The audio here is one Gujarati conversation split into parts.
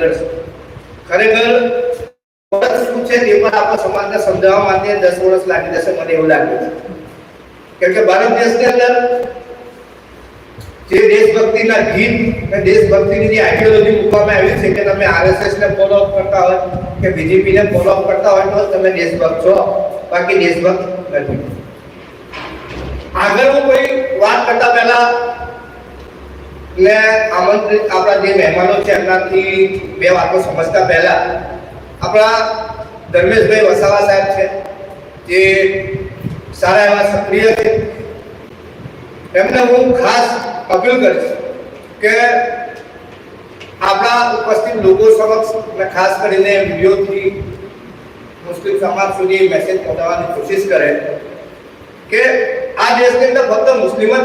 સંઘર્ષ ખરેખર શું છે તે પણ આપણા સમાજને સમજાવવા માટે 10 વર્ષ લાગી જશે, મને એવું લાગે છે. કેમ કે ભારત દેશની અંદર જે દેશભક્તિના ગીત અને દેશભક્તિની જે આઈડિયોલોજી મૂકવામાં આવી છે કે તમે આરએસએસ ને ફોલો અપ કરતા હોય કે બીજેપી ને ફોલો અપ કરતા હોય તો તમે દેશભક્ત છો, બાકી દેશભક્ત નથી. આગળ હું કોઈ વાત કરતા પહેલા ને આમંત્રિત આપણા જે મહેમાનો છે એમનાથી બે વાતો સમજતા પહેલા આપણા ધર્મેશભાઈ વસાવા સાહેબ છે જે સારા એવા સક્રિય છે, એમને હું ખાસ અપીલ કરીશ કે આપણા ઉપસ્થિત લોકો સમક્ષ અને ખાસ કરીને વિડીયોથી મુસ્લિમ સમાજ સુધી મેસેજ પહોંચાડવાની કોશિશ કરે કે આ દેશની અંદર ફક્ત મુસ્લિમ જ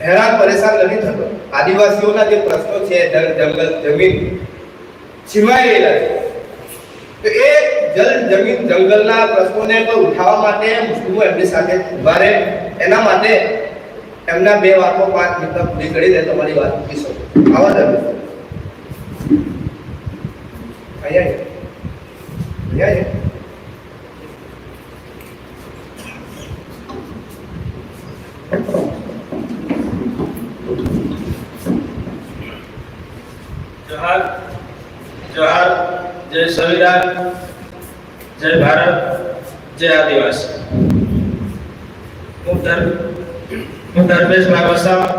હેરાન પરેશાન નથી થતો. આદિવાસીઓના જે પ્રશ્નો છે, જંગલ જમીન છીનવાઈ ગયેલા છે, તો એ જમીન જંગલના પ્રશ્નોને ઉઠાવવા માટે મુસ્લિમો એમની સાથે ઉભા રહે. એના માટે એમના બે વાતો 5 મિનિટ પૂરી કરી દે તમારી વાત પૂછી શકો. આવા જ અહીંયા जोहार जोहार, जय संविधान, जय भारत, जय आदिवासी. હું ધર્મેશ વસાવા,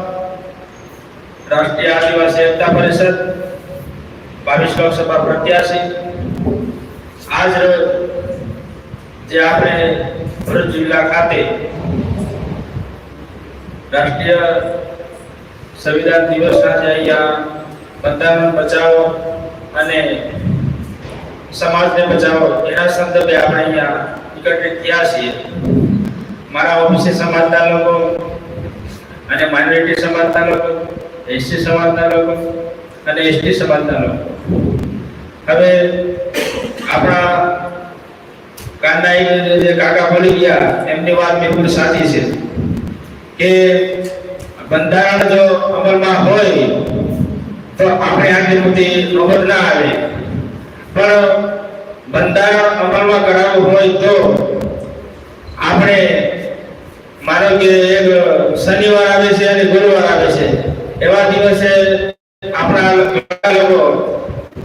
રાષ્ટ્રીય આદિવાસી એકતા પરિષદ 22 લોકસભા પ્રત્યાશી. આજ રોજ જે આપણે ભરૂચ જિલ્લા ખાતે રાષ્ટ્રીય સંવિધાન દિવસ આજે અહીંયા બંધારણ બચાવો અને સમાજને બચાવો એના સંદર્ભે આપણે અહીંયા એકત્રિત થયા છીએ. મારા ઓબીસી સમાજના લોકો અને માઇનોરિટી સમાજના લોકો, એસસી સમાજના લોકો અને એસટી સમાજના લોકો. હવે આપણા કાંદાઈ જે કાકા બોલી ગયા એમની વાત બિલકુલ સાચી છે કે બંધારણ જો અમલમાં હોય તો આપણે આટલી મોટી નોબત ના આવે, પણ બંધારણ અમલમાં કરાવવું હોય તો આપણે માનો કે એક શનિવાર આવે છે અને ગુરુવાર આવે છે, એવા દિવસે આપણા લોકો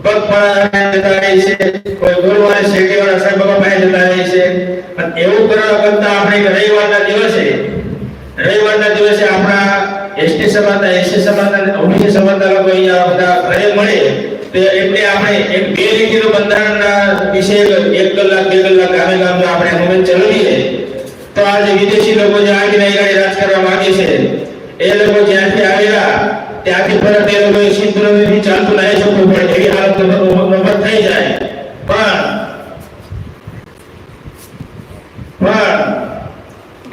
પગપાળા જતા રહે છે, કોઈ ગુરુવારે શેઠીવાળા સાહેબ બાબા પાસે જતા રહે છે. અને એવું કરવા કરતા આપણે રવિવારના દિવસે આપણા એસટી સમાજના, એસસી સમાજના, ઓબીસી સમાજના લોકો અહીંયા બધા ઘરે મળે તો એટલે આપણે એક બે લીટીનું બંધારણના વિશે 1 કલાક 2 કલાક ગામે ગામ આપણે મોમેન્ટ ચલાવીએ તો આ જે વિદેશી લોકો જે આવીને રાજ કરવા માંગે છે એ લોકો જ્યાંથી આવેલા ત્યાંથી પરત એ લોકો સિંધુનગરથી ચાલતું ના શકવું પડે એવી હાલત નંબર થઈ જાય. પણ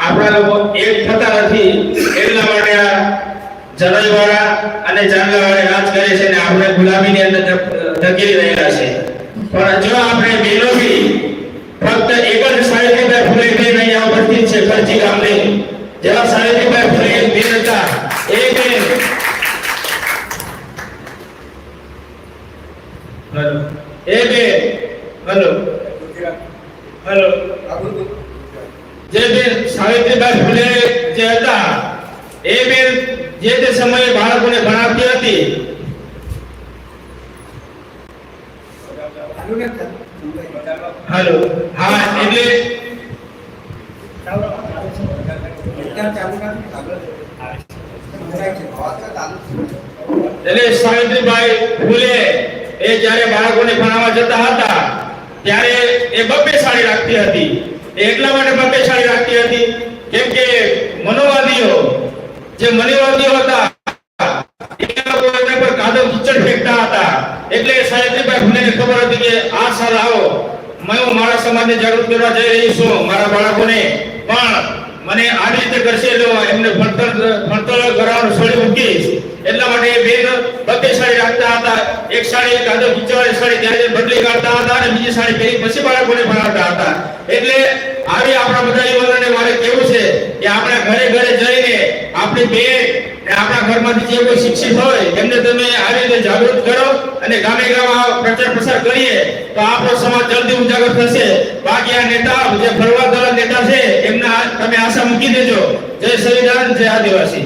આપણા લોકો એક થતા નથી, એટલા માટે આ જનોઈવાળા અને ચાંદલાવાળા રાજ કરે છે અને આપણે ગુલામીની અંદર ધકેલી રહ્યા છે. પણ જો આપણે બેલોબી ફક્ત એક જ સાહિત્યભાઈ ફૂલે બેન અહીંયા ઉપસ્થિત છે કરજી ગામને, જેવા સાહિત્યભાઈ ફૂલે એક બેન હતા, એ બેન હેલો જે બેન સાવિત્રીબાઈ ફૂલે જે હતા એ બેન જે તે સમયે બાળકોને ભણાવતી હતી. હેલો, હા, એટલે સાવિત્રીબાઈ ફૂલે એ જ્યારે બાળકોને ભણાવવા જતા હતા ત્યારે એ બબ્બે સાડી રાખતી હતી. એટલા માટે બબ્બે સાડી રાખતી હતી કેમ કે મનોવાદીઓ હતા એ લોકો એના પર કાદવ કીચડ ફેંકતા હતા. એટલે સાવિત્રીબાઈ ફૂલેને ખબર હતી કે આ સાલ આવો હું મારા સમાજને જાગૃત કરવા જઈ રહી છું, મારા બાળકોને. પણ મને આવી રીતે કરશે એટલે એમને ભણતર કરાવવાનું છોડી મૂકીશ. એટલા માટે એ બેન 32 સાડી રાખતા હતા. એક સાડી કાદો ખીચવાળી સાડી ત્યારે બદલી કાઢતા હતા અને બીજી સાડી પહેરી પછી બાળકોને ભણાવતા હતા. એટલે આવી આપણા બધા યુવાનોને મારે કહેવું છે કે આપણા ઘરે ઘરે જઈને આપણી બેન ને આપણા ઘરમાંથી જે કોઈ શિક્ષિત હોય એમને તમે આવી રીતે જાગૃત કરો અને ગામે ગામ આ પ્રચાર પ્રસાર કરીએ તો આપણો સમાજ જલ્દી ઉજાગર થશે. બાકી આ નેતા જે ફરવા દળ નેતા છે એમના તમે આશા મૂકી દેજો. જય સંવિધાન, જય આદિવાસી.